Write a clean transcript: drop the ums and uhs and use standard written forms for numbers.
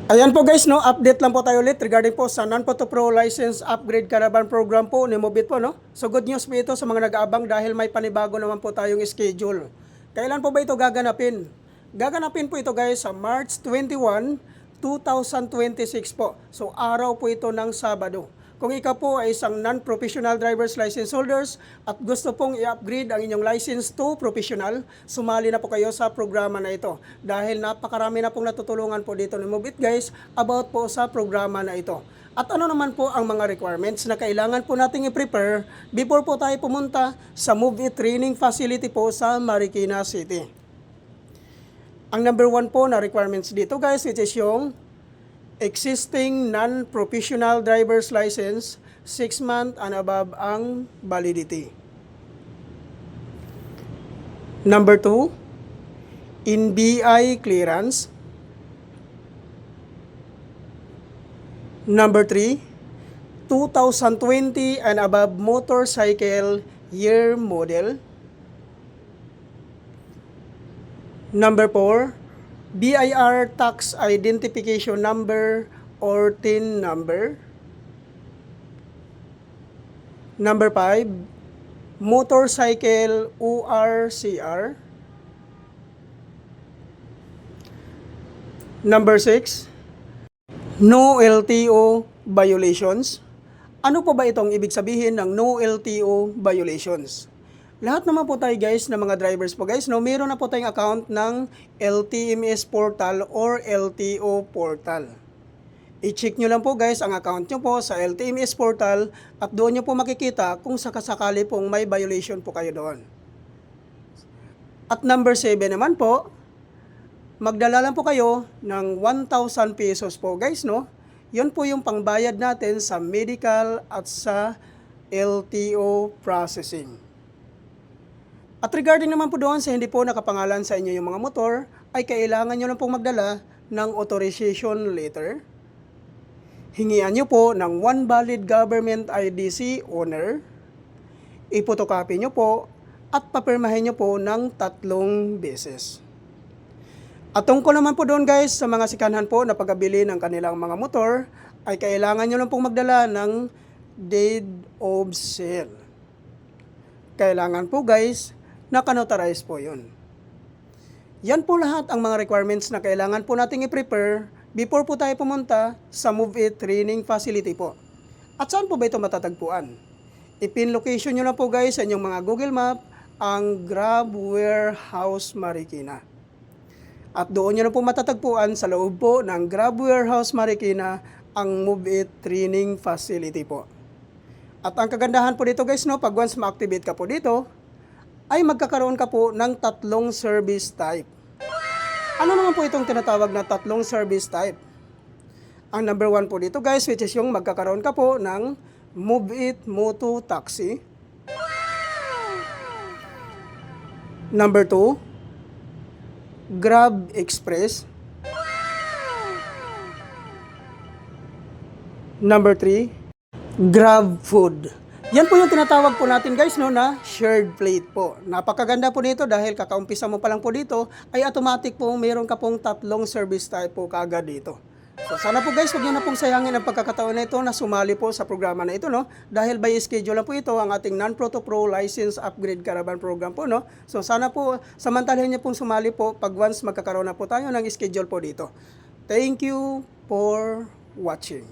Ayan po guys, no, update lang po tayo ulit regarding po sa Non-Photo Pro License Upgrade Caravan Program po ni Mobit po, no. So good news po ito sa mga nag-aabang dahil may panibago naman po tayong schedule. Kailan po ba ito gaganapin? Gaganapin po ito guys sa March 21, 2026 po. So araw po ito ng Sabado. Kung ikaw po ay isang non-professional driver's license holders at gusto pong i-upgrade ang inyong license to professional, sumali na po kayo sa programa na ito. Dahil napakarami na pong natutulungan po dito ni Mobit guys about po sa programa na ito. At ano naman po ang mga requirements na kailangan po nating i-prepare before po tayo pumunta sa Mobit Training Facility po sa Marikina City. Ang number 1 po na requirements dito guys, which is yung existing non-professional driver's license, 6 month and above ang validity. Number 2, NBI clearance. Number 3, 2020 and above motorcycle year model. Number 4, BIR tax identification number or TIN number. Number 5, motorcycle ORCR. Number 6, no LTO violations. Ano po ba itong ibig sabihin ng no LTO violations? Lahat naman po tayo guys na mga drivers po guys, no, meron na po tayong account ng LTMS portal or LTO portal. I-check nyo lang po guys ang account nyo po sa LTMS portal at doon nyo po makikita kung sakasakali pong may violation po kayo doon. At number 7 naman po, magdala lang po kayo ng 1,000 pesos po guys, no. Yun po yung pangbayad natin sa medical at sa LTO processing. At regarding naman po doon sa hindi po nakapangalan sa inyo yung mga motor, ay kailangan nyo lang pong magdala ng authorization letter. Hingian nyo po ng 1 valid government IDC owner. Ipotocopy nyo po at papirmahin nyo po ng 3 beses. At tungkol naman po doon guys sa mga sikanhan po na pagabili ng kanilang mga motor, ay kailangan nyo lang pong magdala ng deed of sale. Kailangan po guys, naka-notarize po yun. Yan po lahat ang mga requirements na kailangan po nating i-prepare before po tayo pumunta sa Move-It Training Facility po. At saan po ba ito matatagpuan? I-pin location nyo lang po guys sa inyong mga Google Map ang Grab Warehouse Marikina. At doon nyo na po matatagpuan sa loob po ng Grab Warehouse Marikina ang Move-It Training Facility po. At ang kagandahan po dito guys, no, pag once ma-activate ka po dito, ay magkakaroon ka po ng 3 service type. Ano naman po itong tinatawag na 3 service type? Ang number 1 po dito guys, which is yung magkakaroon ka po ng Move-It Moto Taxi. Number 2, Grab Express. Number 3, Grab Food. Yan po yung tinatawag po natin guys, no, na shared plate po. Napakaganda po dito dahil kakaumpisa mo pa lang po dito ay automatic po meron ka pong 3 service type po kaagad dito. So sana po guys, huwag nyo na pong sayangin ang pagkakataon na ito na sumali po sa programa na ito, no. Dahil by schedule lang po ito ang ating Non-Photo Pro License Upgrade Caravan Program po, no. So sana po samantalahin nyo pong sumali po pag once magkakaroon na po tayo ng schedule po dito. Thank you for watching.